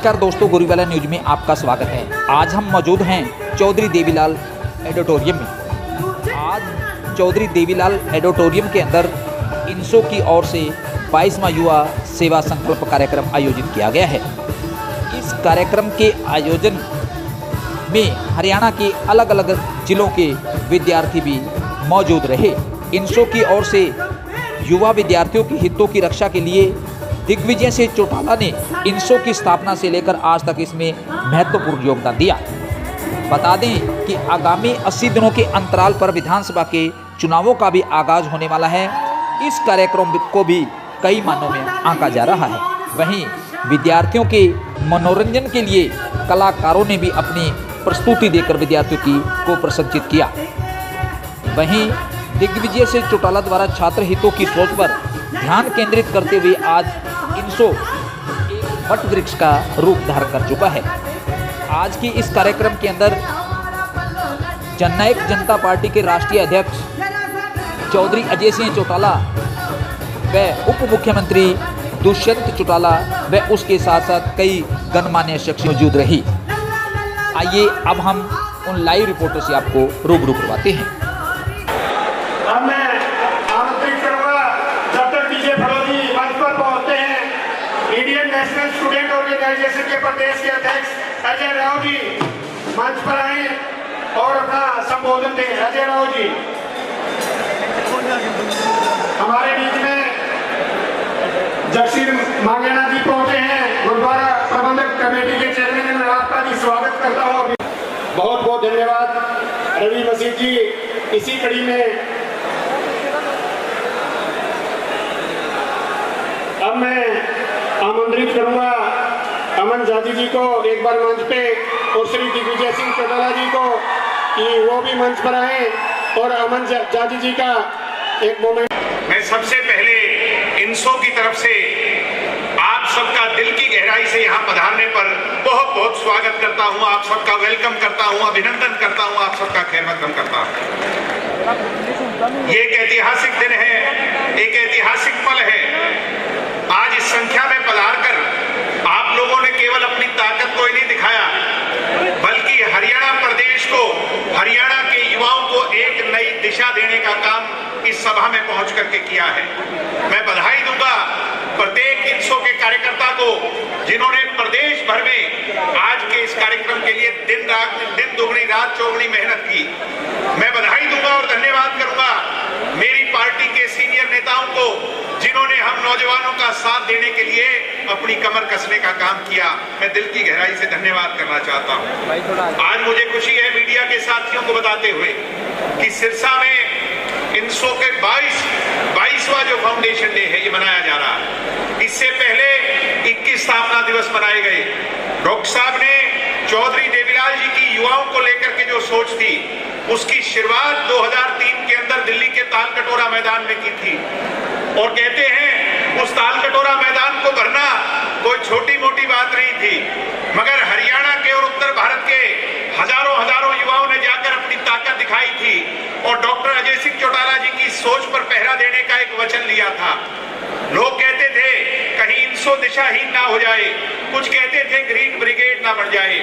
नमस्कार दोस्तों, गोरीवाला न्यूज में आपका स्वागत है। आज हम मौजूद हैं चौधरी देवीलाल एडिटोरियम में। आज चौधरी देवीलाल एडिटोरियम के अंदर इनसो की ओर से 22वां युवा सेवा संकल्प कार्यक्रम आयोजित किया गया है। इस कार्यक्रम के आयोजन में हरियाणा के अलग अलग जिलों के विद्यार्थी भी मौजूद रहे। इनसो की ओर से युवा विद्यार्थियों के हितों की रक्षा के लिए दिग्विजय सिंह चौटाला ने इनसो की स्थापना से लेकर आज तक इसमें महत्वपूर्ण योगदान दिया। बता दें कि आगामी 80 दिनों के अंतराल पर विधानसभा के चुनावों का भी आगाज होने वाला है। इस कार्यक्रम को भी कई मानों में आंका जा रहा है। वहीं विद्यार्थियों के मनोरंजन के लिए कलाकारों ने भी अपनी प्रस्तुति देकर विद्यार्थियों को प्रशंसित किया। वहीं दिग्विजय सिंह चौटाला द्वारा छात्र हितों की सोच पर ध्यान केंद्रित करते हुए आज इनसो एक वट वृक्ष का रूप धारण कर चुका है। आज की इस कार्यक्रम के अंदर जननायक जनता पार्टी के राष्ट्रीय अध्यक्ष चौधरी अजय सिंह चौटाला व उप मुख्यमंत्री दुष्यंत चौटाला व उसके साथ साथ कई गणमान्य शख्स मौजूद रही। आइए अब हम उन लाइव रिपोर्टर से आपको रूबरू करवाते हैं। इंडियन नेशनल स्टूडेंट ऑर्गेनाइजेशन के प्रदेश के अध्यक्ष अजय राव जी मंच पर आए और अपना संबोधन दें। अजय राव जी हमारे बीच में जगसीर मांगेना जी पहुंचे हैं, गुरुद्वारा प्रबंधक कमेटी के चेयरमैन। मैं आपका भी स्वागत करता हूं। बहुत बहुत धन्यवाद रवि मसीह जी। इसी कड़ी में अब मैं आमंत्रित करूंगा अमन जाजी जी को एक बार मंच पे और श्री दिग्विजय सिंह चौटाला जी को कि वो भी मंच पर आए और अमन जाजी जी का एक मोमेंट। मैं सबसे पहले इनसो की तरफ से आप सबका दिल की गहराई से यहाँ पधारने पर बहुत बहुत स्वागत करता हूँ। आप सबका वेलकम करता हूँ, अभिनंदन करता हूँ, आप सबका खैर मकदम करता हूँ। ये एक ऐतिहासिक दिन है, एक ऐतिहासिक पल है। आज इस संख्या में पधार कर आप लोगों ने केवल अपनी ताकत को ही नहीं दिखाया, बल्कि हरियाणा प्रदेश को, हरियाणा के युवाओं को एक नई दिशा देने का काम इस सभा में पहुंच करके किया है। मैं बधाई दूंगा प्रत्येक इनसो के कार्यकर्ता को जिन्होंने प्रदेश भर में आज के इस कार्यक्रम के लिए दिन दुगनी रात चौगुनी मेहनत की। मैं बधाई दूंगा और धन्यवाद करूंगा मेरी पार्टी के सीनियर नेताओं को जिन्होंने हम नौजवानों का साथ देने के लिए अपनी कमर कसने का काम किया। मैं दिल की गहराई से धन्यवाद करना चाहता हूं। आज मुझे खुशी है मीडिया के साथियों को बताते हुए कि सिरसा में इनसो के 22वां जो फाउंडेशन डे है ये मनाया जा रहा है। इससे पहले 21 स्थापना दिवस मनाए गए। डॉक्टर साहब ने चौधरी देवीलाल जी की युवाओं को लेकर के जो सोच थी उसकी शुरुआत 2003 के अंदर दिल्ली के तालकटोरा मैदान में की थी। और कहते हैं उस तालकटोरा मैदान को भरना कोई छोटी मोटी बात नहीं थी, मगर हरियाणा के और उत्तर भारत के हजारों युवाओं ने जाकर अपनी ताकत दिखाई थी और डॉक्टर अजय सिंह चौटाला जी की सोच पर पहरा देने का एक वचन लिया था। लोग कहते थे कहीं इनसो दिशाहीन ना हो जाए, कुछ कहते थे ग्रीन ब्रिगेड ना बढ़ जाए,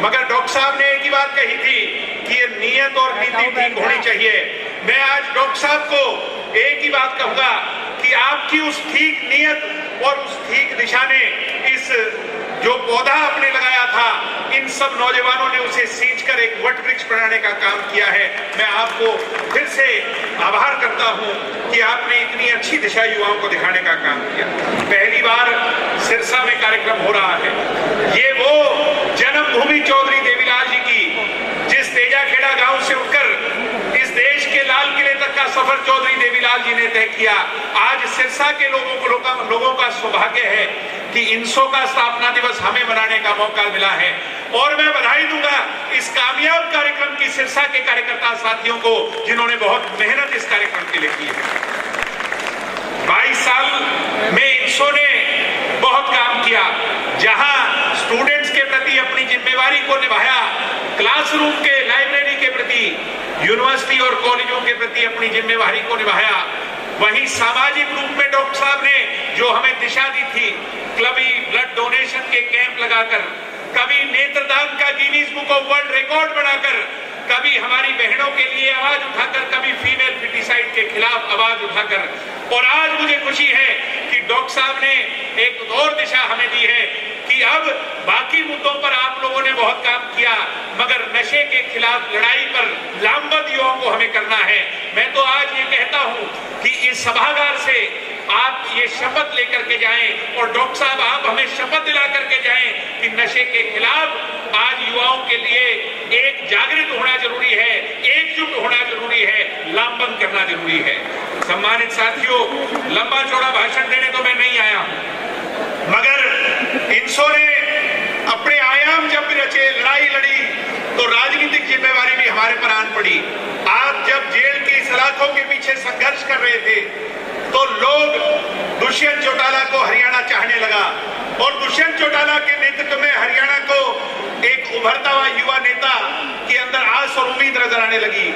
मगर डॉक्टर साहब ने एक ही बात कही थी कि ये नियत और नीति ठीक होनी चाहिए। मैं आज डॉक्टर साहब को एक ही बात कहूंगा कि आपकी उस ठीक नियत और उस ठीक दिशा ने इस जो पौधा आपने लगाया था, इन सब नौजवानों ने उसे सींचकर एक वट वृक्ष बनाने का काम किया है। मैं आपको फिर से आभार करता हूं कि आपने इतनी अच्छी दिशा युवाओं को दिखाने का काम किया। पहली बार सिरसा में कार्यक्रम हो रहा है। ये वो जन्मभूमि चौधरी देवीलाल जी की, जिस तेजाखेड़ा गांव से उठकर इस देश के लाल किले तक का सफर चौधरी देवीलाल जी ने तय किया। आज सिरसा के लोगों का सौभाग्य है कि इनसो का स्थापना दिवस हमें मनाने का मौका मिला है। और मैं बधाई दूंगा इस कामयाब कार्यक्रम की सिरसा के कार्यकर्ता साथियों को जिन्होंने बहुत मेहनत इस कार्यक्रम के लिए की है। 22 साल में इनसो ने बहुत काम किया, जहां स्टूडेंट्स के प्रति अपनी जिम्मेवारी को निभाया, क्लासरूम के, लाइब्रेरी के प्रति, यूनिवर्सिटी और कॉलेजों के प्रति अपनी जिम्मेवारी को निभाया। वहीं सामाजिक रूप में डॉक्टर साहब ने जो हमें दिशा दी थी, कभी ब्लड डोनेशन के कैंप लगाकर, कभी नेत्रदान का Guinness book of world record बनाकर, कभी हमारी बहनों के लिए आवाज उठाकर, कभी फीमेल फिटिसाइड के खिलाफ आवाज उठाकर, और आज मुझे खुशी है कि डॉक्टर साहब ने एक और दिशा हमें दी है कि अब बाकी मुद्दों पर आप लोगों ने बहुत काम किया, मगर नशे के खिलाफ लड़ाई पर लामबंद युवाओं को हमें करना है। मैं तो आज ये कहता हूं कि इस सभागार से आप ये शपथ लेकर के जाएं, और डॉक्टर साहब आप हमें शपथ दिला करके जाएं कि नशे के खिलाफ आज युवाओं के लिए एक जागृत होना जरूरी है, एकजुट होना जरूरी है, लामबंद करना जरूरी है। सम्मानित साथियों, लंबा चौड़ा भाषण देने तो मैं नहीं आया हूं, मगर इनसो ने अपने आयाम जब भी रचे, लड़ाई लड़ी, तो राजनीतिक जिम्मेवारी भी हमारे पर आन पड़ी। आप जब जेल की सलाखों के पीछे संघर्ष कर रहे थे तो लोग दुष्यंत चौटाला को हरियाणा चाहने लगा, और दुष्यंत चौटाला के नेतृत्व में हरियाणा को एक उभरता हुआ युवा नेता के अंदर आस और उम्मीद नजर आने लगी।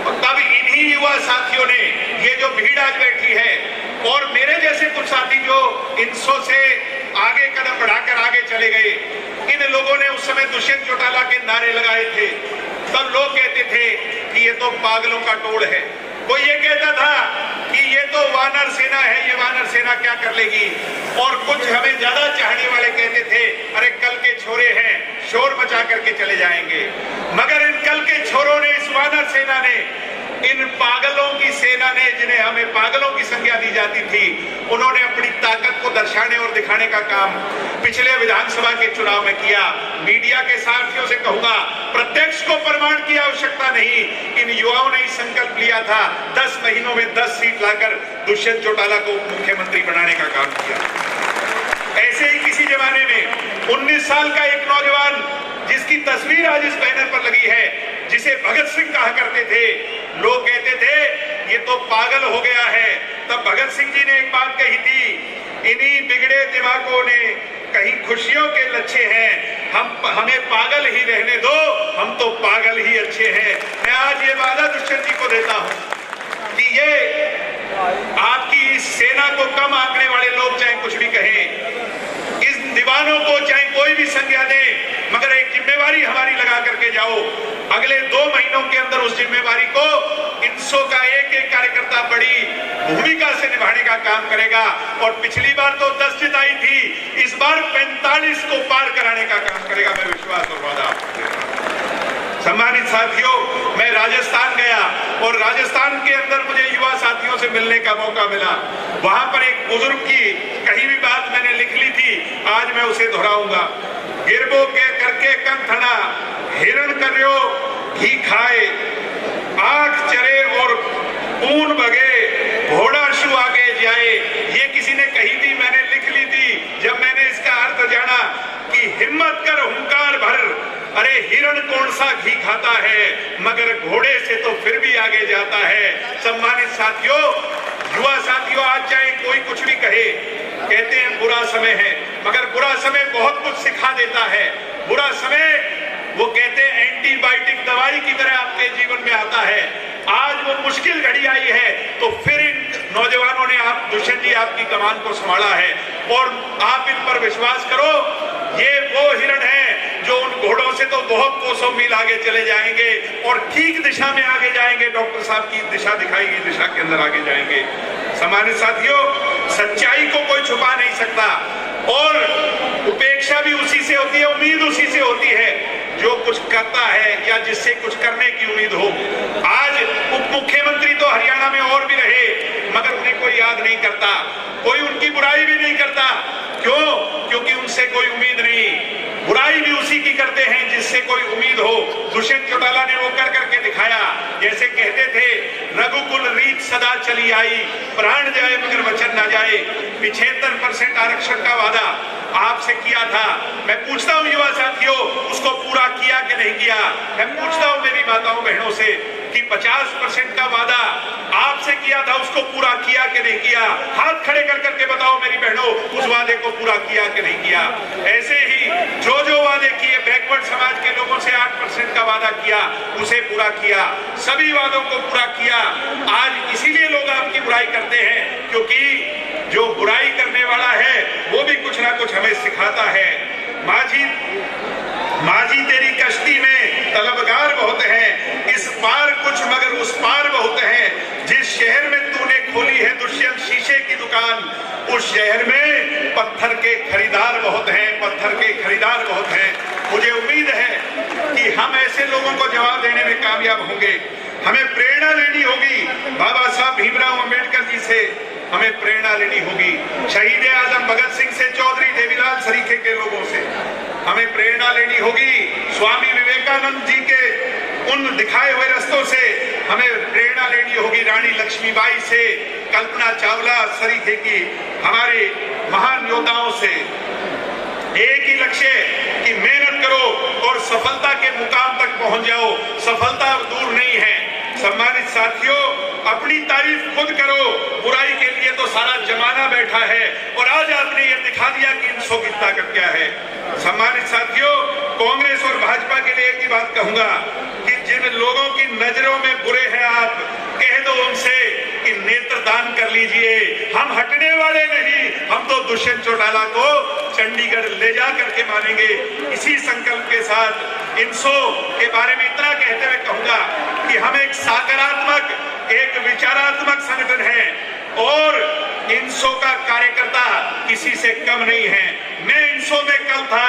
और तब इन्हीं युवा साथियों ने, ये जो भीड़ आज बैठी है, और मेरे जैसे कुछ साथी जो इनसो से आगे कदम बढ़ाकर आगे चले गए, इन लोगों ने उस समय दुष्यंत चौटाला के नारे लगाए थे। तब लोग कहते थे कि ये तो पागलों का टोळ है। कोई ये कहता था कि ये तो वानर सेना है, ये वानर सेना क्या कर लेगी, और कुछ हमें ज्यादा चाहने वाले कहते थे अरे कल के छोरे हैं, शोर मचा करके चले जाएंगे। मगर इन कल के छोरों ने, इस वानर सेना ने, इन पागलों की सेना ने, जिन्हें हमें पागलों की संज्ञा दी जाती थी, उन्होंने अपनी ताकत को दर्शाने और दिखाने का काम पिछले विधानसभा के चुनाव में किया। मीडिया के साथियों से कहूंगा, प्रत्यक्ष को प्रमाण की आवश्यकता नहीं, इन युवाओं ने संकल्प लिया था 10 महीनों में 10 सीट लाकर दुष्यंत चौटाला को मुख्यमंत्री बनाने का काम किया। ऐसे ही किसी जमाने में 19 साल का एक नौजवान, जिसकी तस्वीर आज इस बैनर पर लगी है, जिसे भगत सिंह कहा करते थे, लोग कहते थे ये तो पागल हो गया है। तब भगत सिंह जी ने एक बात कही थी, इन्हीं बिगड़े दिमागों ने कहीं खुशियों के लच्छे हैं, हमें पागल ही रहने दो, हम तो पागल ही अच्छे हैं। मैं आज ये वादा दुष्यंत जी को देता हूं कि ये आपकी इस सेना को कम आंकने वाले लोग चाहे कुछ भी कहें, इस दीवानों को चाहे कोई भी संज्ञा दे, मगर एक जिम्मेवारी हमारी लगा करके जाओ। अगले 2 महीनों के अंदर उस जिम्मेवारी को इनसो का एक एक कार्यकर्ता बड़ी भूमिका से निभाने का काम करेगा। और पिछली बार तो 10 जिताई थी, इस बार 45 को पार कराने का काम करेगा, मैं विश्वास और वादा आपको देता हूं। सम्मानित साथियों, मैं राजस्थान गया, और राजस्थान के अंदर मुझे युवा साथियों से मिलने का मौका मिला। वहां पर एक बुजुर्ग की कहीं भी बात मैंने लिख ली थी, आज मैं उसे दोहराऊंगा। गिरबो के करके कंथना, हिरण करियो घी खाए, आंख चरे और ऊन बगे, घोड़ा शु आगे जाए। ये किसी ने कही थी, मैंने लिख ली थी। जब मैंने इसका अर्थ जाना कि हिम्मत कर हुंकार भर, अरे हिरण कौन सा घी खाता है, मगर घोड़े से तो फिर भी आगे जाता है। सम्मानित साथियों, युवा साथियों, आज चाहे कोई कुछ भी कहे, कहते हैं बुरा समय है, मगर बुरा समय बहुत कुछ सिखा देता है। बुरा समय वो कहते हैं एंटीबायोटिक दवाई की तरह आपके जीवन में आता है। आज वो मुश्किल घड़ी आई है, तो फिर इन नौजवानों ने, आप दुष्यंत जी, आपकी कमान को संभाला है, और आप इन पर विश्वास करो, ये वो हिरण है जो उन घोड़ों से तो बहुत कोसों मील आगे चले जाएंगे, और ठीक दिशा में आगे जाएंगे। डॉक्टर साहब की दिशा दिखाई गई दिशा के अंदर आगे जाएंगे। सम्मानित साथियों, सच्चाई को कोई छुपा नहीं सकता, और उपेक्षा भी उसी से होती है, उम्मीद उसी से होती है जो कुछ करता है या जिससे कुछ करने की उम्मीद हो। आज उप मुख्यमंत्री तो हरियाणा में और भी रहे, मगर उन्हें कोई याद नहीं करता, कोई उनकी बुराई भी नहीं करता। क्यों? क्योंकि उनसे कोई उम्मीद नहीं। बुराई भी उसी की करते हैं जिससे कोई उम्मीद हो। दुष्यंत चौटाला ने वो कर करके दिखाया। जैसे कहते थे, रघुकुल रीत सदा चली आई, प्राण जाए मगर वचन ना जाए। 75% आरक्षण का वादा आपसे किया था। मैं पूछता हूं युवा साथियों, उसको पूरा किया कि नहीं किया? मैं पूछता हूं मेरी माताओं बहनों से कि 50% का वादा आपसे किया था, उसको पूरा किया कि नहीं किया? हाथ खड़े कर करके बताओ मेरी बहनों, उस वादे को पूरा किया कि नहीं किया? ऐसे ही जो वादे किए, बैकवर्ड समाज के लोगों से 8% का वादा किया, उसे पूरा किया, सभी वादों को पूरा किया। आज इसीलिए लोग आपकी बुराई करते हैं, क्योंकि जो बुराई करने वाला है वो भी कुछ ना कुछ हमें सिखाता है। माझी तेरी कश्ती में तलबगार बहुत हैं, इस पार कुछ मगर उस पार बहुत हैं। जिस शहर में तूने खोली है दुष्यंत शीशे की दुकान, उस शहर में पत्थर के खरीदार बहुत हैं, पत्थर के खरीदार बहुत हैं। मुझे उम्मीद है कि हम ऐसे लोगों को जवाब देने में कामयाब होंगे। हमें प्रेरणा लेनी होगी बाबा साहब भीमराव अंबेडकर जी से, हमें प्रेरणा लेनी होगी शहीद आजम भगत सिंह से, चौधरी देवीलाल सरीखे के लोगों से। हमें प्रेरणा लेनी होगी स्वामी विवेकानंद जी के उन दिखाए हुए रास्तों से। हमें प्रेरणा लेनी होगी रानी लक्ष्मीबाई से, कल्पना चावला सरीखे की, हमारे महान योद्धाओं से। एक ही लक्ष्य कि मेहनत करो और सफलता के मुकाम तक पहुंच जाओ। सफलता दूर नहीं है। सम्मानित साथियों, अपनी तारीफ खुद करो। बुराई के लिए तो सारा जमाना बैठा है और आज आपने ये दिखा दिया कि इनसो की ताकत क्या है। सम्मानित साथियों, कांग्रेस और भाजपा के लिए एक ही बात कहूंगा कि जिन लोगों की नजरों में बुरे हैं आप, कह दो उनसे कि नेत्रदान कर लीजिए। हम हटने वाले नहीं, हम तो दुष्यंत चौटाला को चंडीगढ़ ले जा करके मानेंगे। इसी संकल्प के साथ इनसो के बारे में इतना कहते हुए कहूंगा कि हम एक सकारात्मक, एक विचारात्मक संगठन है और इनसो का कार्यकर्ता किसी से कम नहीं है। मैं इनसो में कल था,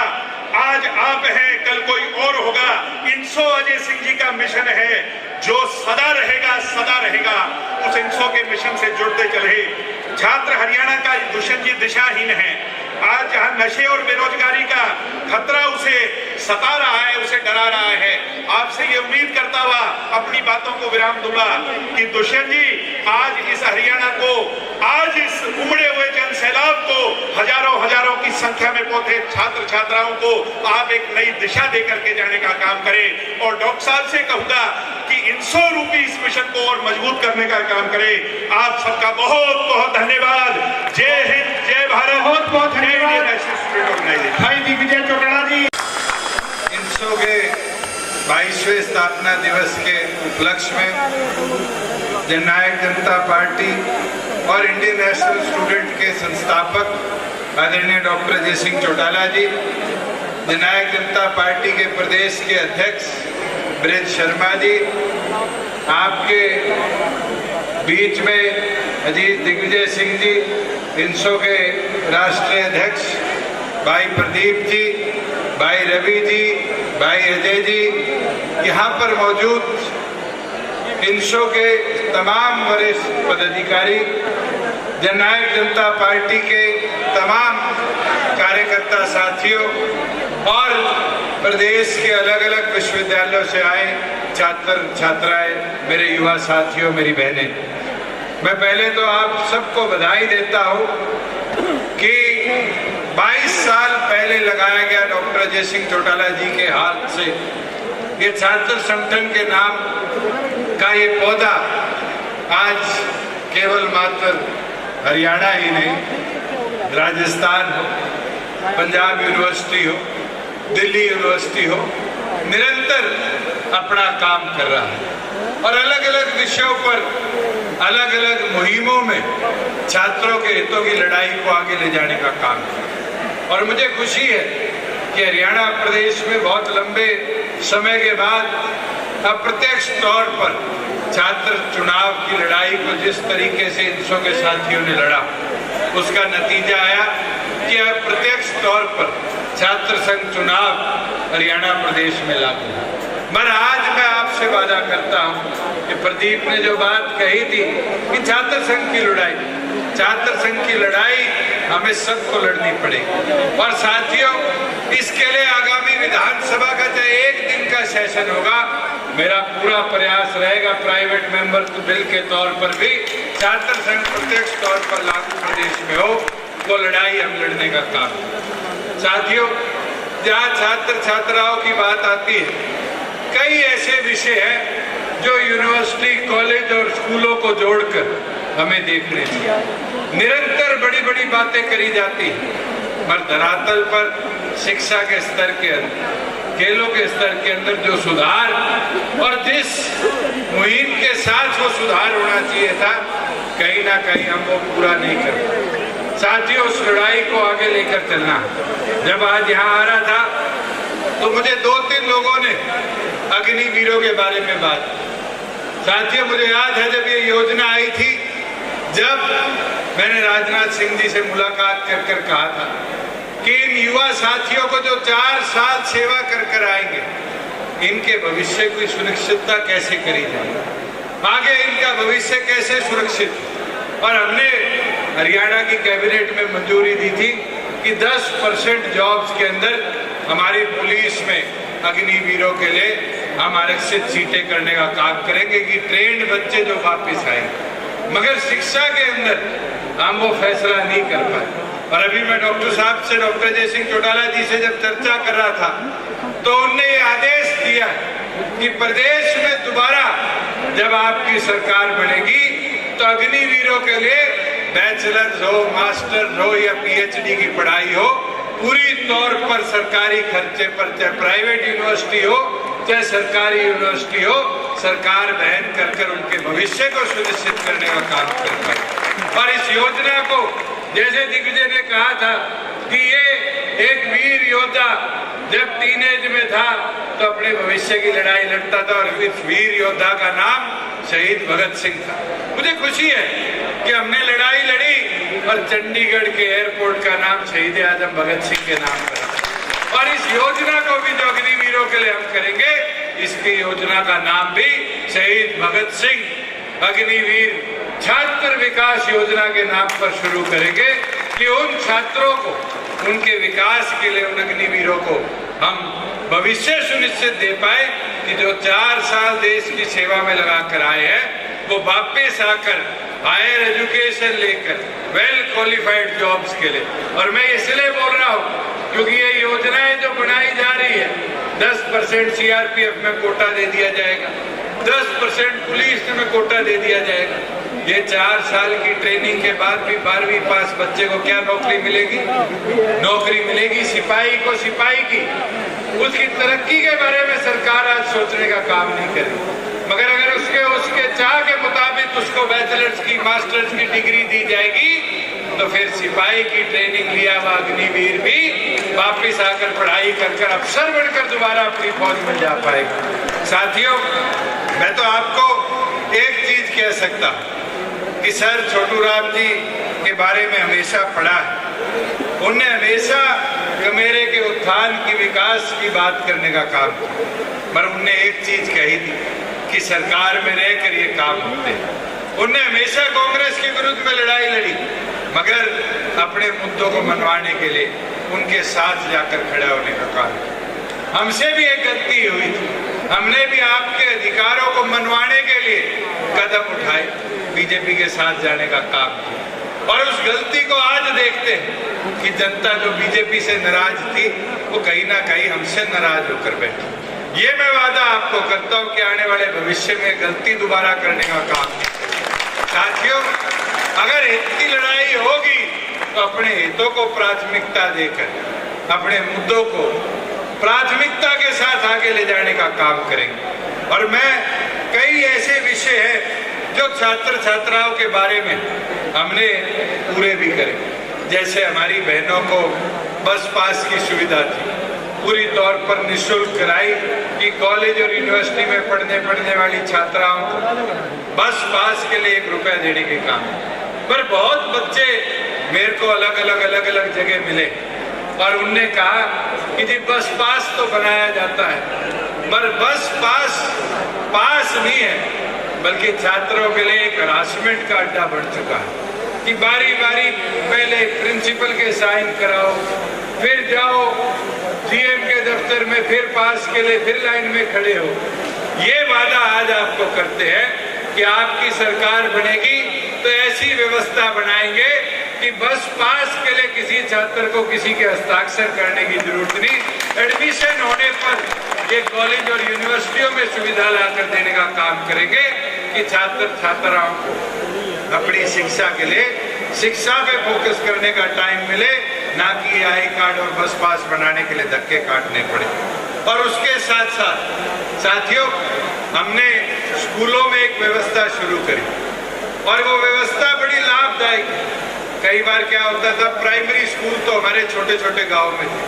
आज आप हैं, कल कोई और होगा। इनसो अजय सिंह जी का मिशन है जो सदा रहेगा, सदा रहेगा। उस इनसो के मिशन से जुड़ते चले। छात्र हरियाणा का दुष्यंत जी दिशाहीन है। आज जहां नशे और बेरोजगारी का खतरा उसे सता रहा है, उसे डरा रहा है, आपसे ये उम्मीद करता हुआ अपनी बातों को विराम दूंगा कि दुष्यंत जी आज इस हरियाणा को, आज इस उमड़े हुए जन सैलाब को, हजारों की संख्या में पहुंचे छात्र छात्राओं को आप एक नई दिशा देकर के जाने का काम करें। और डॉक्टर साहब से कहूंगा कि इनसो रूपी इस मिशन को और मजबूत करने का काम करें। आप सबका बहुत बहुत धन्यवाद। जय हिंद, जय भारत। बहुत बहुत धन्यवाद भाई दिग्विजय चौटाला जी। इनसो के 22वें स्थापना दिवस के उपलक्ष्य में जननायक जनता पार्टी और इंडियन नेशनल स्टूडेंट के संस्थापक आदरणीय डॉक्टर अजय सिंह चौटाला जी, जननायक जनता पार्टी के प्रदेश के अध्यक्ष ब्रिज शर्मा जी, आपके बीच में अजीत दिग्विजय सिंह जी, इनसो के राष्ट्रीय अध्यक्ष भाई प्रदीप जी, भाई रवि जी, भाई अजय जी, यहाँ पर मौजूद इनसो के तमाम वरिष्ठ पदाधिकारी, जननायक जनता पार्टी के तमाम कार्यकर्ता साथियों और प्रदेश के अलग अलग विश्वविद्यालयों से आए छात्र छात्राएं, मेरे युवा साथियों, मेरी बहनें, मैं पहले तो आप सबको बधाई देता हूँ कि 22 साल पहले लगाया गया डॉक्टर अजय सिंह चौटाला जी के हाथ से ये छात्र संगठन के नाम का ये पौधा आज केवल मात्र हरियाणा ही नहीं, राजस्थान हो, पंजाब यूनिवर्सिटी हो, दिल्ली यूनिवर्सिटी हो, निरंतर अपना काम कर रहा है और अलग अलग विषयों पर अलग अलग मुहिमों में छात्रों के हितों की लड़ाई को आगे ले जाने का काम किया। और मुझे खुशी है कि हरियाणा प्रदेश में बहुत लंबे समय के बाद अप्रत्यक्ष तौर पर छात्र चुनाव की लड़ाई को जिस तरीके से इनसो के साथियों ने लड़ा, उसका नतीजा आया कि अप्रत्यक्ष तौर पर छात्र संघ चुनाव हरियाणा प्रदेश में लागू है। मगर आज मैं आपसे वादा करता हूं कि प्रदीप ने जो बात कही थी कि छात्र संघ की लड़ाई हमें सबको लड़नी पड़ेगी। और साथियों, इसके लिए आगामी विधानसभा का जो एक दिन का सेशन होगा, मेरा पूरा प्रयास रहेगा प्राइवेट मेंबर बिल के तौर पर भी छात्र संघ प्रत्यक्ष तौर पर लागू प्रदेश में हो, वो लड़ाई हम लड़ने का काम। साथियों, जहाँ छात्र छात्राओं की बात आती है, कई ऐसे विषय हैं जो यूनिवर्सिटी, कॉलेज और स्कूलों को जोड़कर हमें देखने चाहिए। निरंतर बड़ी बड़ी बातें करी जाती हैं, मगर धरातल पर शिक्षा के स्तर के अंदर, खेलों के स्तर के अंदर जो सुधार और जिस मुहिम के साथ वो सुधार होना चाहिए था, कहीं ना कहीं हम वो पूरा नहीं कर पाए। साथियों, उस लड़ाई को आगे लेकर चलना। जब आज यहाँ आ रहा था तो मुझे 2-3 लोगों ने अग्निवीरों के बारे में बात की। साथियों, मुझे याद है जब ये योजना आई थी, जब मैंने राजनाथ सिंह जी से मुलाकात कर कहा था कि इन युवा साथियों को जो 4 साल सेवा कर आएंगे, इनके भविष्य की सुरक्षितता कैसे करी जाए, आगे इनका भविष्य कैसे सुरक्षित। और हमने हरियाणा की कैबिनेट में मंजूरी दी थी कि 10% जॉब्स के अंदर हमारी पुलिस में अग्निवीरों के लिए हम आरक्षित सीटें करने का काम करेंगे कि ट्रेंड बच्चे जो वापस आएंगे। मगर शिक्षा के अंदर हम वो फैसला नहीं कर पाए। और अभी मैं डॉक्टर साहब से, डॉक्टर जय सिंह चौटाला जी से जब चर्चा कर रहा था तो उनने ये आदेश दिया कि प्रदेश में दोबारा जब आपकी सरकार बनेगी तो अग्निवीरों के लिए बैचलर्स हो, मास्टर हो या पीएचडी की पढ़ाई हो, पूरी तौर पर सरकारी खर्चे पर, चाहे प्राइवेट यूनिवर्सिटी हो चाहे सरकारी यूनिवर्सिटी हो, सरकार वहन कर उनके भविष्य को सुनिश्चित करने का काम करता है। और इस योजना को जैसे दिग्विजय ने कहा था कि ये एक वीर योद्धा जब टीनेज में था तो अपने भविष्य की लड़ाई लड़ता था और इस वीर योद्धा का नाम शहीद भगत सिंह था। मुझे खुशी है कि हमने लड़ाई लड़ी और चंडीगढ़ के एयरपोर्ट का नाम शहीद आजम भगत सिंह के नाम पर। और इस योजना को भी जो अग्निवीरों के लिए हम करेंगे, इसकी योजना का नाम भी शहीद भगत सिंह अग्निवीर छात्र विकास योजना के नाम पर शुरू करेंगे कि उन छात्रों को उनके विकास के लिए, उन अग्निवीरों को हम भविष्य सुनिश्चित दे पाए कि जो 4 साल देश की सेवा में लगा कर आए हैं वो वापस आकर हायर एजुकेशन लेकर वेल क्वालिफाइड जॉब्स के लिए। और मैं इसलिए बोल रहा हूँ क्योंकि ये योजनाएं जो बनाई जा रही है, 10% सीआरपीएफ में कोटा दे दिया जाएगा, 10% पुलिस में कोटा दे दिया जाएगा। ये 4 साल की ट्रेनिंग के बाद भी 12वीं पास बच्चे को क्या नौकरी मिलेगी? नौकरी मिलेगी सिपाही को सिपाही की। उसकी तरक्की के बारे में सरकार आज सोचने का काम नहीं करेगी। मगर अगर उसके चाह के मुताबिक उसको बैचलर्स की, मास्टर्स की डिग्री दी जाएगी तो फिर सिपाही की ट्रेनिंग लिया हुआ अग्निवीर भी वापिस आकर पढ़ाई कर अफसर बनकर दोबारा अपनी फौज में जा पाएगा। साथियों, मैं तो आपको एक चीज कह सकता कि सर छोटू राम जी के बारे में हमेशा पढ़ा है। उनने हमेशा गमेरे के उत्थान की, विकास की बात करने का काम किया, पर उनने एक चीज कही थी कि सरकार में रहकर ये काम होते हैं। उनने हमेशा कांग्रेस के विरुद्ध में लड़ाई लड़ी, मगर अपने मुद्दों को मनवाने के लिए उनके साथ जाकर खड़ा होने का काम किया। हमसे भी एक गलती हुई थी, हमने भी आपके अधिकारों को मनवाने के लिए कदम उठाए, बीजेपी के साथ जाने का काम किया। और उस गलती को आज देखते हैं कि जनता जो बीजेपी से नाराज थी वो कहीं ना कहीं हमसे नाराज होकर बैठी। ये मैं वादा आपको करता हूं कि आने वाले भविष्य में गलती दोबारा करने का काम नहीं करें। साथियों, अगर हित की लड़ाई होगी तो अपने हितों को प्राथमिकता देकर, अपने मुद्दों को प्राथमिकता के साथ आगे ले जाने का काम करेंगे। और मैं कई ऐसे विषय हैं जो छात्र छात्राओं के बारे में हमने पूरे भी करे, जैसे हमारी बहनों को बस पास की सुविधा थी, पूरी तौर पर निःशुल्क कराई कि कॉलेज और यूनिवर्सिटी में पढ़ने वाली छात्राओं को बस पास के लिए 1 रुपया देने के काम। पर बहुत बच्चे मेरे को अलग अलग जगह मिले और उनने कहा कि जी बस पास तो बनाया जाता है, पर बस पास नहीं है, बल्कि छात्रों के लिए एक हरासमेंट का अड्डा बन चुका है कि बारी बारी पहले प्रिंसिपल के साइन कराओ, फिर जाओ सीएम के दफ्तर में, फिर पास के लिए फिर लाइन में खड़े हो। ये वादा आज आपको करते हैं कि आपकी सरकार बनेगी तो ऐसी व्यवस्था बनाएंगे कि बस पास के लिए किसी छात्र को किसी के हस्ताक्षर करने की जरूरत नहीं, एडमिशन होने पर ये कॉलेज और यूनिवर्सिटियों में सुविधा लाकर देने का काम करेंगे कि छात्र छात्राओं को अपनी शिक्षा के लिए शिक्षा पे फोकस करने का टाइम मिले, ना कि आई कार्ड और बस पास बनाने के लिए धक्के काटने पड़े। और उसके साथ साथ साथियों, हमने स्कूलों में एक व्यवस्था शुरू करी और वो व्यवस्था बड़ी लाभदायक है। कई बार क्या होता था, प्राइमरी स्कूल तो हमारे छोटे छोटे गांव में थे,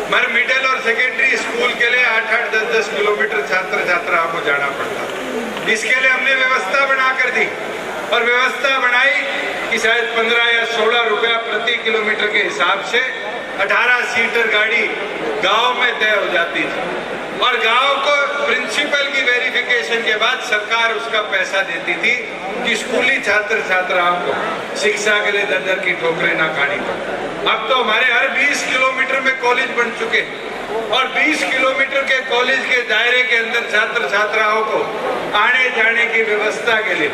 मगर मिडिल और सेकेंडरी स्कूल के लिए 8-8, 10-10 किलोमीटर छात्र छात्राओं को जाना पड़ता। इसके लिए हमने व्यवस्था बना कर दी, और व्यवस्था बनाई कि शायद 15 या 16 रुपया प्रति किलोमीटर के हिसाब से 18 सीटर गाड़ी गांव में तय हो जाती थी, और गांव को प्रिंसिपल की वेरिफिकेशन के बाद सरकार उसका पैसा देती थी कि स्कूली छात्र छात्राओं को शिक्षा के लिए दर-दर की ठोकरें ना खानी पड़े। अब तो हमारे हर 20 किलोमीटर में कॉलेज बन चुके हैं, और 20 किलोमीटर के कॉलेज के दायरे के अंदर छात्र छात्राओं को आने जाने की व्यवस्था के लिए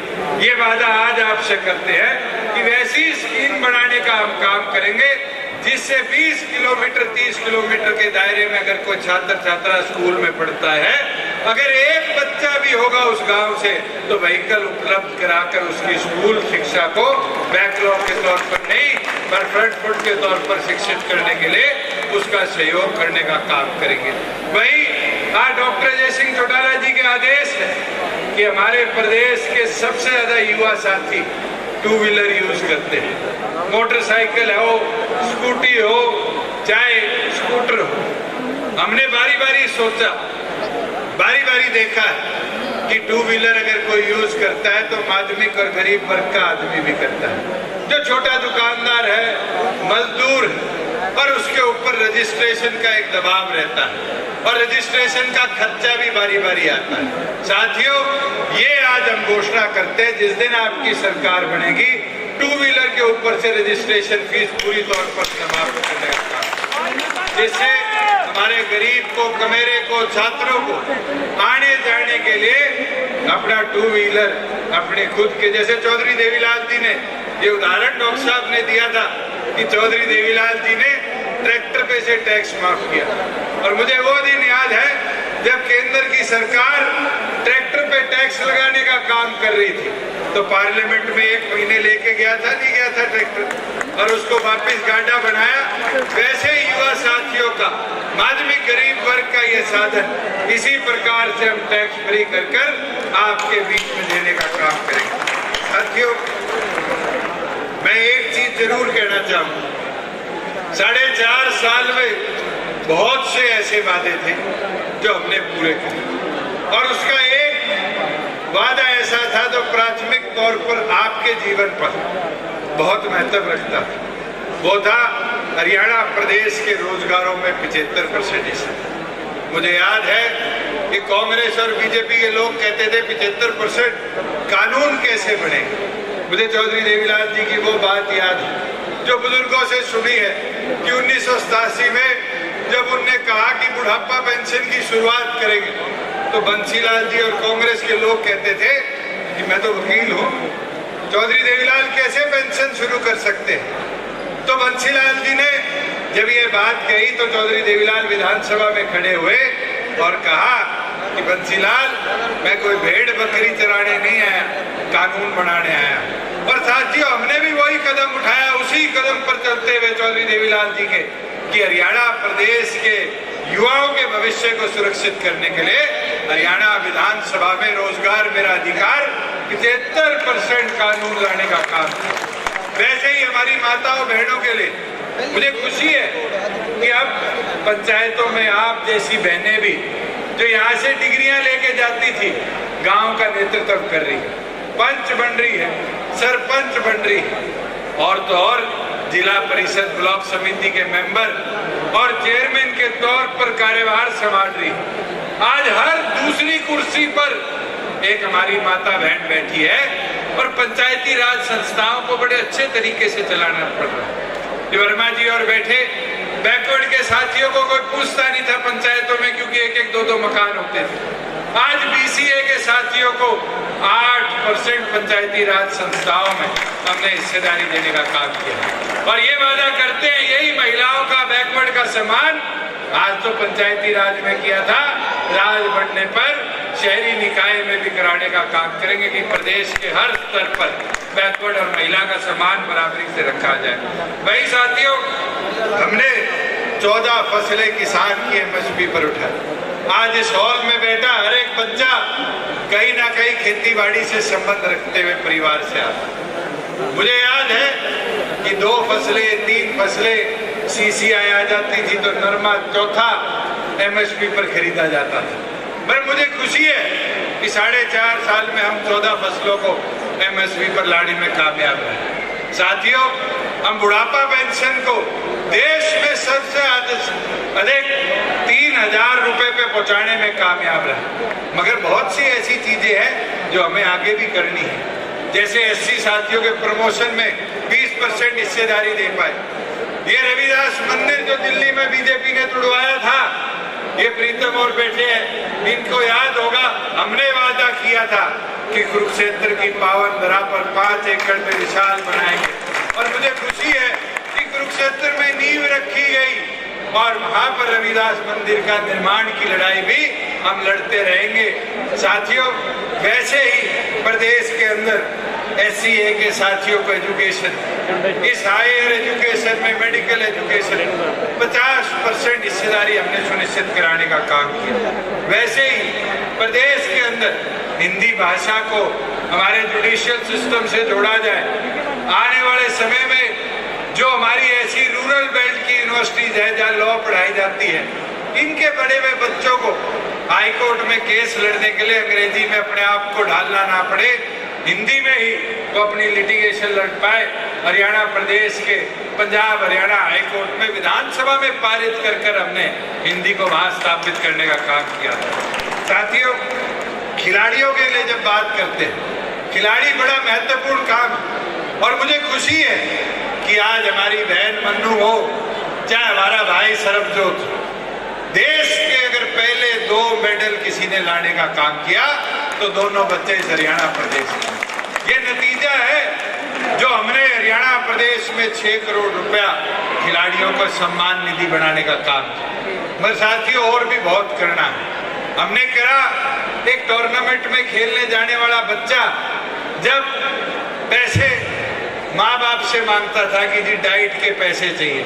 ये वादा आज आपसे करते हैं कि वैसी स्कीम बनाने का हम काम करेंगे जिससे 20 किलोमीटर 30 किलोमीटर के दायरे में अगर कोई छात्र छात्रा स्कूल में पढ़ता है, अगर एक बच्चा भी होगा उस गांव से, तो व्हीकल उपलब्ध कराकर उसकी स्कूल शिक्षा को बैकलॉग के तौर पर नहीं पर फ्रंट फुट के तौर पर शिक्षित करने के लिए उसका सहयोग करने का काम करेंगे। वही आज डॉक्टर जय सिंह चौटाला जी के आदेश है कि हमारे प्रदेश के सबसे ज्यादा युवा साथी 2 व्हीलर यूज करते हैं, मोटरसाइकिल हो, स्कूटी हो, चाहे स्कूटर हो। हमने बारी बारी सोचा, बारी बारी देखा कि 2 व्हीलर अगर कोई यूज करता है तो माध्यमिक और गरीब वर्ग का आदमी भी करता है, जो छोटा दुकानदार है, मजदूर है, और उसके ऊपर रजिस्ट्रेशन का एक दबाव रहता है, और रजिस्ट्रेशन का खर्चा भी बारी बारी आता है। साथियों, ये आज हम घोषणा करते हैं, जिस दिन आपकी सरकार बनेगी 2 व्हीलर के ऊपर से रजिस्ट्रेशन फीस पूरी तौर पर समाप्त करने का काम, जिससे हमारे गरीब को, कमेरे को, छात्रों को आने जाने के लिए अपना 2 व्हीलर अपने खुद के, जैसे चौधरी देवीलाल जी ने ये उदाहरण डॉक्टर साहब ने दिया था कि चौधरी देवीलाल जी ने ट्रैक्टर पे से टैक्स माफ किया, और मुझे वो दिन याद है जब केंद्र की सरकार ट्रैक्टर पे टैक्स लगाने का काम कर रही थी, तो पार्लियामेंट में 1 महीने लेके गया था, नहीं गया था ट्रैक्टर, और उसको वापस गाड़ा बनाया। वैसे ही युवा साथियों का, माध्यमिक गरीब वर्ग का ये साधन इसी प्रकार से हम टैक्स फ्री कर आपके बीच में देने का काम करेंगे। साथियों, मैं एक चीज जरूर कहना चाहूंगा, 4.5 साल में बहुत से ऐसे वादे थे जो हमने पूरे किए, और उसका एक वादा ऐसा था जो प्राथमिक तौर पर आपके जीवन पर बहुत महत्व रखता था, वो था हरियाणा प्रदेश के रोजगारों में 75% हिस्सा। मुझे याद है कि कांग्रेस और बीजेपी के लोग कहते थे 75% कानून कैसे बनेगा। मुझे चौधरी देवीलाल जी की वो बात याद है जो बुजुर्गों से सुनी है कि 1987 में जब उनने कहा कि बुढ़ापा पेंशन की शुरुआत करेंगे, तो बंसीलाल जी और कांग्रेस के लोग कहते थे कि मैं तो वकील हूँ, चौधरी देवीलाल कैसे पेंशन शुरू कर सकते हैं। तो बंसीलाल जी ने जब ये बात कही तो चौधरी देवीलाल विधानसभा में खड़े हुए और कहा कि बंसीलाल, मैं कोई भेड़ बकरी चराने नहीं आया, कानून बनाने आया। और साथियों, हमने भी वही कदम उठाया, उसी कदम पर चलते हुए चौधरी देवीलाल जी के, कि हरियाणा प्रदेश के युवाओं के भविष्य को सुरक्षित करने के लिए हरियाणा विधानसभा में रोजगार मेरा अधिकार 75% कानून लाने का काम किया। वैसे ही हमारी माताओं बहनों के लिए मुझे खुशी है कि अब पंचायतों में आप जैसी बहनें भी जो यहाँ से डिग्रियां लेके जाती थी, गांव का नेतृत्व कर रही है, पंच बन रही है, सरपंच बन रही है, और तो और जिला परिषद ब्लॉक समिति के मेंबर और चेयरमैन के तौर पर कार्यभार संभाल रही है। आज हर दूसरी कुर्सी पर एक हमारी माता बहन बैठी है, और पंचायती राज संस्थाओं को बड़े अच्छे तरीके से चलाना पड़ रहा है। वर्मा जी और बैठे बैकवर्ड के साथियों को कोई पूछता नहीं था पंचायतों में, क्योंकि 1-1, 2-2 मकान होते थे। आज बीसीए के साथियों को 8% पंचायती राज संस्थाओं में हमने हिस्सेदारी देने का काम किया, और ये वादा करते हैं यही महिलाओं का, बैकवर्ड का सम्मान आज तो पंचायती राज में किया था, राज बढ़ने पर शहरी निकाय में भी कराने का काम करेंगे कि प्रदेश के हर स्तर पर बैकवर्ड और महिला का सम्मान बराबरी से रखा जाए। वही साथियों, हमने 14 फसलें किसान की एमएसपी पर उठाई। आज इस हॉल में बैठा हर एक बच्चा कहीं ना कहीं खेती बाड़ी से संबंध रखते हुए परिवार से आता। मुझे याद है कि 2 फसलें 3 फसलें CCI आ जाती थी तो नरमा चौथा MSP पर खरीदा जाता था। पर मुझे खुशी है कि 4.5 साल में हम 14 फसलों को MSP पर लाने में कामयाब रहे। साथियों, हम बुढ़ापा पेंशन को देश में सबसे अधिक 3,000 रुपए पे पहुंचाने में कामयाब रहे। मगर बहुत सी ऐसी चीजें हैं जो हमें आगे भी करनी है, जैसे SC साथियों के प्रमोशन में 20% हिस्सेदारी दे पाए। ये रविदास मंदिर जो दिल्ली में बीजेपी ने तुड़वाया था, ये प्रीतम और बैठे हैं, इनको याद होगा, हमने वादा किया था कि कुरुक्षेत्र की पावन धरा पर 5 एकड़ में विशाल बनाएंगे। और मुझे खुशी है कि कुरुक्षेत्र में नींव रखी गई और वहां पर रविदास मंदिर का निर्माण की लड़ाई भी हम लड़ते रहेंगे। साथियों, वैसे ही प्रदेश के अंदर SCA के साथियों को एजुकेशन, इस हायर एजुकेशन में मेडिकल एजुकेशन 50% हिस्सेदारी हमने सुनिश्चित कराने का काम किया। वैसे ही प्रदेश के अंदर हिंदी भाषा को हमारे जुडिशियल सिस्टम से जोड़ा जाए। आने वाले समय में जो हमारी ऐसी रूरल बेल्ट की यूनिवर्सिटीज है जहाँ लॉ पढ़ाई जाती है, इनके बड़े हुए बच्चों को हाई कोर्ट में केस लड़ने के लिए अंग्रेजी में अपने आप को ढालना ना पड़े, हिंदी में ही वो अपनी लिटिगेशन लड़ पाए। हरियाणा प्रदेश के पंजाब हरियाणा हाई कोर्ट में विधानसभा में पारित कर हमने हिंदी को वहां स्थापित करने का काम किया था। साथियों, खिलाड़ियों के लिए जब बात करते हैं, खिलाड़ी बड़ा महत्वपूर्ण काम है। और मुझे खुशी है कि आज हमारी बहन मन्नू हो, चाहे हमारा भाई सरबजोत, देश के अगर पहले 2 मेडल किसी ने लाने का काम किया तो दोनों बच्चे इस हरियाणा प्रदेश में। ये नतीजा है जो हमने हरियाणा प्रदेश में 6 करोड़ रुपया खिलाड़ियों को सम्मान निधि बनाने का काम किया। मगर साथियों, और भी बहुत करना है। हमने करा, एक टूर्नामेंट में खेलने जाने वाला बच्चा जब पैसे माँ बाप से मांगता था कि जी डाइट के पैसे चाहिए,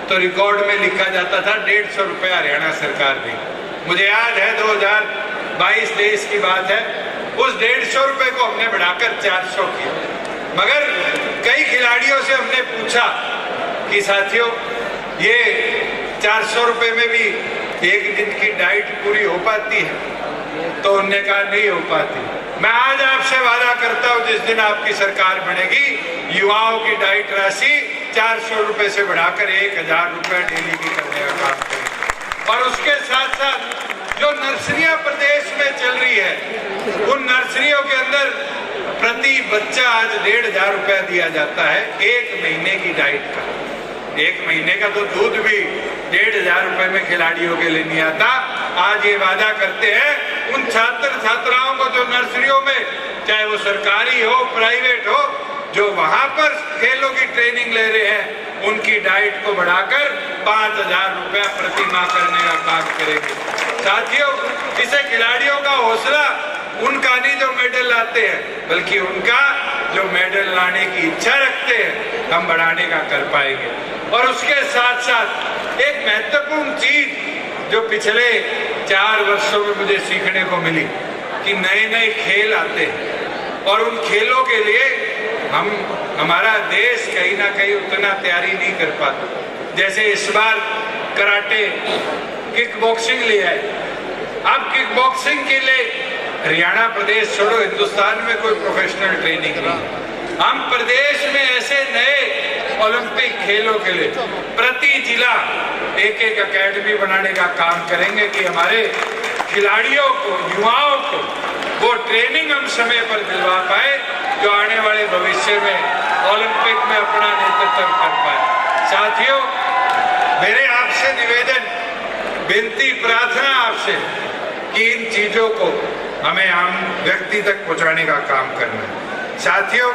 तो रिकॉर्ड में लिखा जाता था 150 रुपया हरियाणा सरकार दी। मुझे याद है 2022-23 की बात है, उस 150 रुपए को हमने बढ़ाकर 400 किया। मगर कई खिलाड़ियों से हमने पूछा कि साथियों, ये 400 रुपए में भी एक दिन की डाइट पूरी हो पाती है? तो उन्होंने कहा नहीं हो पाती। मैं आज आपसे वादा करता हूं, जिस दिन आपकी सरकार बनेगी, युवाओं की डाइट राशि 400 रुपए से बढ़ाकर 1,000 रुपए डेली की करने का काम करेंगे। और उसके साथ साथ जो नर्सरियां प्रदेश में चल रही है, उन नर्सरियों के अंदर प्रति बच्चा आज 1,500 रुपया दिया जाता है 1 महीने की डाइट का। 1 महीने का तो दूध भी 1,500 रुपए में खिलाड़ियों के लिए नहीं आता। आज ये वादा करते हैं उन छात्र छात्राओं को जो नर्सरियों में, चाहे वो सरकारी हो प्राइवेट हो, जो वहां पर खेलों की ट्रेनिंग ले रहे हैं, उनकी डाइट को बढ़ाकर 5,000 रुपया प्रति माह करने का काम करेंगे। साथियों, इसे खिलाड़ियों का हौसला उनका नहीं जो मेडल लाते हैं, बल्कि उनका जो मेडल लाने की इच्छा रखते हैं, हम बढ़ाने का कर पाएंगे। और उसके साथ साथ एक महत्वपूर्ण चीज जो पिछले 4 वर्षों में मुझे सीखने को मिली कि नए नए खेल आते हैं और उन खेलों के लिए हमारा देश कहीं ना कहीं उतना तैयारी नहीं कर पाता। जैसे इस बार कराटे, किक बॉक्सिंग ले आए। अब किक बॉक्सिंग के लिए हरियाणा प्रदेश छोड़ो, हिंदुस्तान में कोई प्रोफेशनल ट्रेनिंग नहीं। हम प्रदेश में ऐसे नए ओलंपिक खेलों के लिए प्रति जिला एक एकेडमी बनाने का काम करेंगे कि हमारे खिलाड़ियों को, युवाओं को वो ट्रेनिंग हम समय पर दिलवा पाए, जो आने वाले भविष्य में ओलंपिक में अपना नेतृत्व कर पाए। साथियों, मेरे आपसे निवेदन, विनती, प्रार्थना आपसे कि इन चीजों को हमें आम व्यक्ति तक पहुंचाने का काम करना है। साथियों,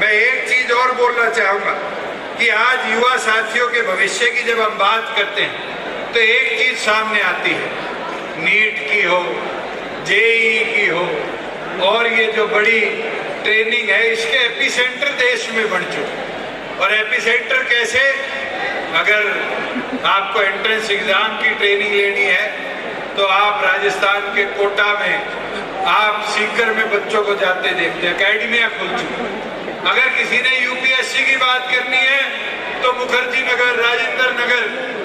मैं एक चीज और बोलना चाहूंगा कि आज युवा साथियों के भविष्य की जब हम बात करते हैं तो एक चीज सामने आती है, नीट की हो, JEE की हो, और ये जो बड़ी ट्रेनिंग है, इसके एपिसेंटर देश में बन चुके। और एपिसेंटर कैसे? अगर आपको एंट्रेंस एग्जाम की ट्रेनिंग लेनी है तो आप राजस्थान के कोटा में, आप सीकर में बच्चों को जाते देखते हैं, अकेडमियां खुल चुकी। अगर किसी ने UPSC यूपीएससी की बात करनी है तो मुखर्जी नगर, राजेंद्र नगर,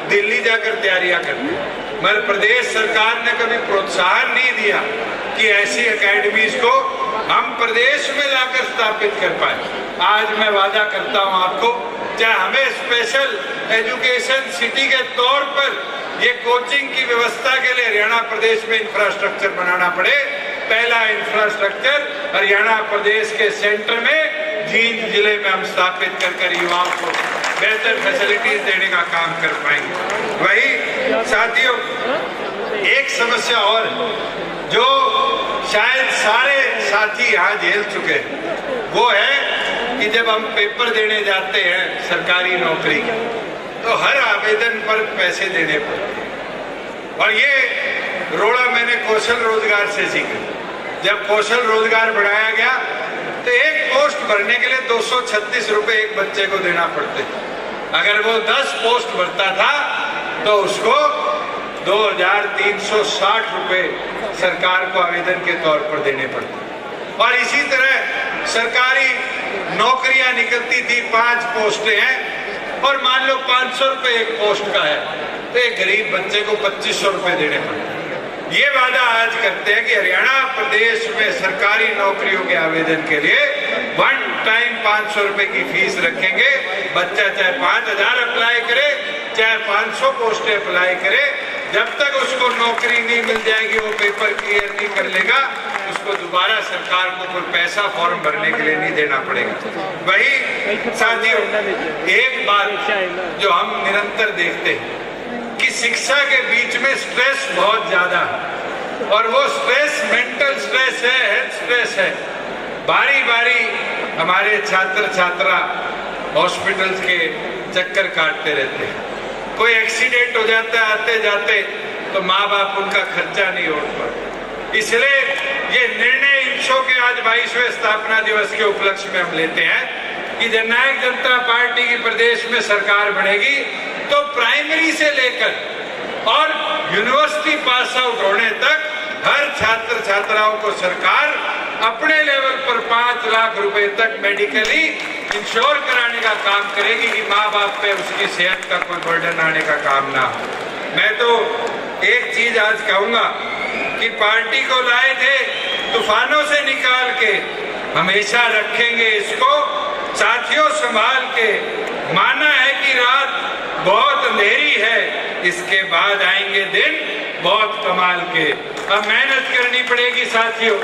दिल्ली जाकर तैयारियां करते हैं। मगर प्रदेश सरकार ने कभी प्रोत्साहन नहीं दिया कि ऐसी एकेडमीज को हम प्रदेश में लाकर स्थापित कर पाए। आज मैं वादा करता हूं आपको, चाहे हमें स्पेशल एजुकेशन सिटी के तौर पर ये कोचिंग की व्यवस्था के लिए हरियाणा प्रदेश में इंफ्रास्ट्रक्चर बनाना पड़े, पहला इंफ्रास्ट्रक्चर हरियाणा प्रदेश के सेंटर में जींद जिले में हम स्थापित कर युवाओं को बेहतर फैसिलिटीज देने का काम कर पाएंगे। वही साथियों, एक समस्या और जो शायद सारे साथी यहाँ झेल चुके हैं, वो है कि जब हम पेपर देने जाते हैं सरकारी नौकरी के, तो हर आवेदन पर पैसे देने पड़ते हैं। और ये रोड़ा मैंने कौशल रोजगार से सीखा। जब कौशल रोजगार बढ़ाया गया तो एक पोस्ट भरने के लिए 236 रुपए एक बच्चे को देना पड़ते। अगर वो 10 पोस्ट भरता था तो उसको 2360 रुपए सरकार को आवेदन के तौर पर देने पड़ते। और इसी तरह सरकारी नौकरियां निकलती थी, 5 पोस्टें हैं और मान लो 500 रुपए एक पोस्ट का है, तो एक गरीब बच्चे को 2500 रुपए देने पड़ते। ये वादा आज करते हैं कि हरियाणा प्रदेश में सरकारी नौकरियों के आवेदन के लिए वन टाइम 500 रुपए की फीस रखेंगे। बच्चा चाहे 5000 अप्लाई करे, चाहे 500 पोस्टें अप्लाई करे, जब तक उसको नौकरी नहीं मिल जाएगी, वो पेपर क्लियर नहीं कर लेगा, उसको दोबारा सरकार को कोई पैसा फॉर्म भरने के लिए नहीं देना पड़ेगा। वही साथियों, एक बात जो हम निरंतर देखते हैं कि शिक्षा के बीच में स्ट्रेस बहुत ज्यादा है, और वो स्ट्रेस मेंटल स्ट्रेस है, हेल्थ स्ट्रेस है। बारी बारी हमारे छात्र छात्रा हॉस्पिटल्स के चक्कर काटते रहते हैं। कोई एक्सीडेंट हो जाता है आते जाते, तो माँ बाप उनका खर्चा नहीं उठ पाता। इसलिए ये निर्णय इंशो के आज 22वें स्थापना दिवस के उपलक्ष्य में हम लेते हैं कि जननायक जनता पार्टी की प्रदेश में सरकार बनेगी तो प्राइमरी से लेकर और यूनिवर्सिटी पास आउट होने तक हर छात्र छात्राओं को सरकार अपने लेवल पर 5 लाख रुपए तक मेडिकली इंश्योर कराने का काम करेगी कि माँ बाप पे उसकी सेहत का कोई बर्डन आने का काम ना हो। मैं तो एक चीज आज कहूंगा कि पार्टी को लाए थे तूफानों से निकाल के, हमेशा रखेंगे इसको साथियों संभाल के। माना है कि रात बहुत अंधेरी है, इसके बाद आएंगे दिन बहुत कमाल के। अब मेहनत करनी पड़ेगी साथियों।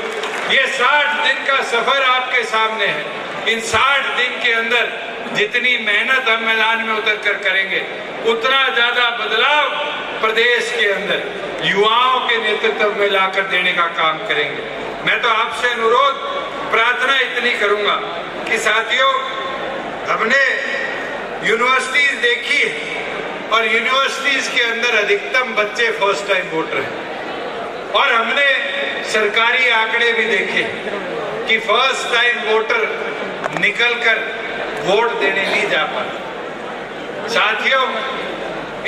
ये 60 दिन का सफर आपके सामने है। इन 60 दिन के अंदर जितनी मेहनत हम मैदान में उतर कर करेंगे, उतना ज्यादा बदलाव प्रदेश के अंदर युवाओं के नेतृत्व में लाकर देने का काम करेंगे। मैं तो आपसे अनुरोध प्रार्थना इतनी करूंगा कि साथियों, हमने यूनिवर्सिटीज देखी है और यूनिवर्सिटीज के अंदर अधिकतम बच्चे फर्स्ट टाइम वोटर हैं, और हमने सरकारी आंकड़े भी देखे कि फर्स्ट टाइम वोटर निकलकर वोट देने नहीं जा पाते। साथियों,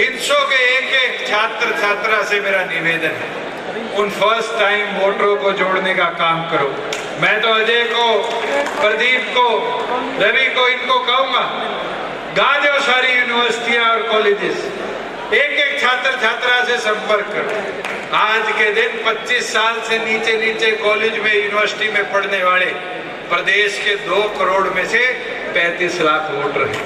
इंशो के एक एक छात्र छात्रा से मेरा निवेदन है, उन फर्स्ट टाइम वोटरों को जोड़ने का काम करो। मैं तो अजय को, प्रदीप को, रवि को, इनको कहूंगा, गा जाओ सारी यूनिवर्सिटियां और कॉलेजेस, एक एक छात्र छात्रा से संपर्क करो। आज के दिन 25 साल से नीचे नीचे कॉलेज में, यूनिवर्सिटी में पढ़ने वाले प्रदेश के 2 करोड़ में से 35 लाख वोटर हैं।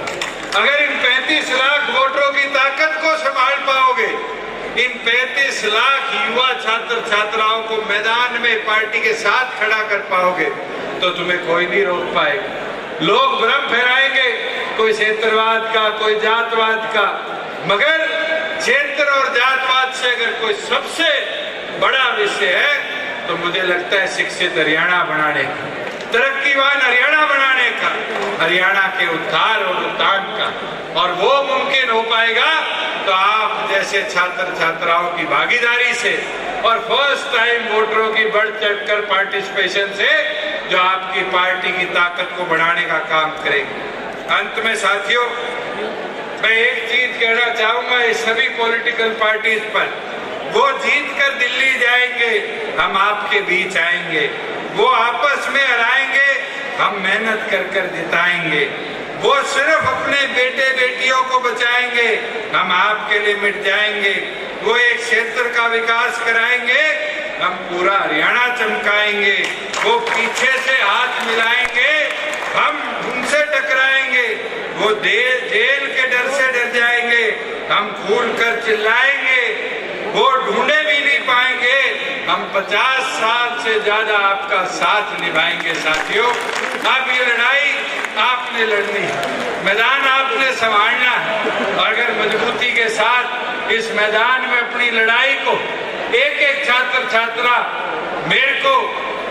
अगर इन 35 लाख वोटरों की ताकत को संभाल पाओगे, इन 35 लाख युवा छात्र छात्राओं को मैदान में पार्टी के साथ खड़ा कर पाओगे, तो तुम्हें कोई नहीं रोक पाएगा। लोग भ्रम फैलाएंगे, कोई क्षेत्रवाद का, कोई जातवाद का, मगर क्षेत्र और जातवाद से अगर कोई सबसे बड़ा विषय है तो मुझे लगता है शिक्षित हरियाणा बनाने का, तरक्कीवान हरियाणा बनाने का, हरियाणा के उद्धार और उत्थान का। और वो मुमकिन हो पाएगा तो आप जैसे छात्र छात्राओं की भागीदारी से और फर्स्ट टाइम वोटरों की बढ़ चढ़कर पार्टिसिपेशन से, जो आपकी पार्टी की ताकत को बढ़ाने का काम करेगी। अंत में साथियों, मैं एक चीज कहना चाहूंगा इस सभी पॉलिटिकल पार्टीज पर, वो जीत कर दिल्ली जाएंगे, हम आपके बीच आएंगे, वो आपस में हराएंगे, हम मेहनत कर कर जिताएंगे। वो सिर्फ अपने बेटे बेटियों को बचाएंगे, हम आपके लिए मिट जाएंगे। वो एक क्षेत्र का विकास कराएंगे, हम पूरा हरियाणा चमकाएंगे। वो पीछे से हाथ मिलाएंगे, हम उनसे टकराएंगे। वो जेल के डर से डर जाएंगे, हम फूल कर चिल्लाएंगे। वो ढूंढे भी नहीं पाएंगे, हम 50 साल से ज्यादा आपका साथ निभाएंगे। साथियों, अब ये लड़ाई आपने लड़नी है, मैदान आपने संभालना है। और अगर मजबूती के साथ इस मैदान में अपनी लड़ाई को एक एक छात्र छात्रा मेरे को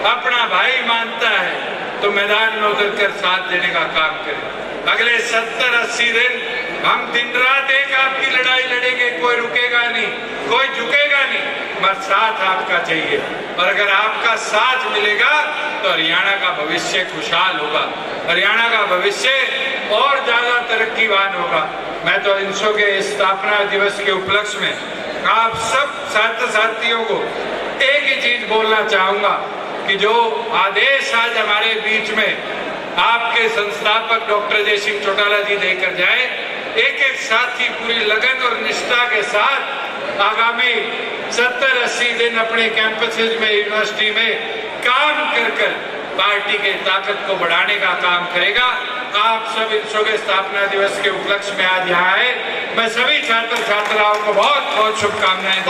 अपना भाई मानता है, तो मैदान में उतरकर साथ देने का काम करें। अगले 70-80 दिन हम दिन रात एक आपकी लड़ाई लड़ेंगे, कोई रुकेगा नहीं, कोई झुकेगा नहीं, बस साथ आपका चाहिए। और अगर आपका साथ मिलेगा तो हरियाणा का भविष्य खुशहाल होगा, हरियाणा का भविष्य और ज्यादा तरक्कीवान होगा। मैं तो इंसो के स्थापना दिवस के उपलक्ष्य में आप सब छात्र साथियों को एक ही चीज बोलना चाहूंगा कि जो आदेश आज हमारे बीच में आपके संस्थापक डॉक्टर अजय सिंह चौटाला जी देकर जाए, एक एक साथी पूरी लगन और निष्ठा के साथ आगामी 70-80 दिन अपने कैंपसेज में, यूनिवर्सिटी में काम कर पार्टी के ताकत को बढ़ाने का काम करेगा। आप सब इंसो के स्थापना दिवस के उपलक्ष्य में आज यहाँ आए, मैं सभी छात्र छात्राओं को बहुत बहुत शुभकामनाएं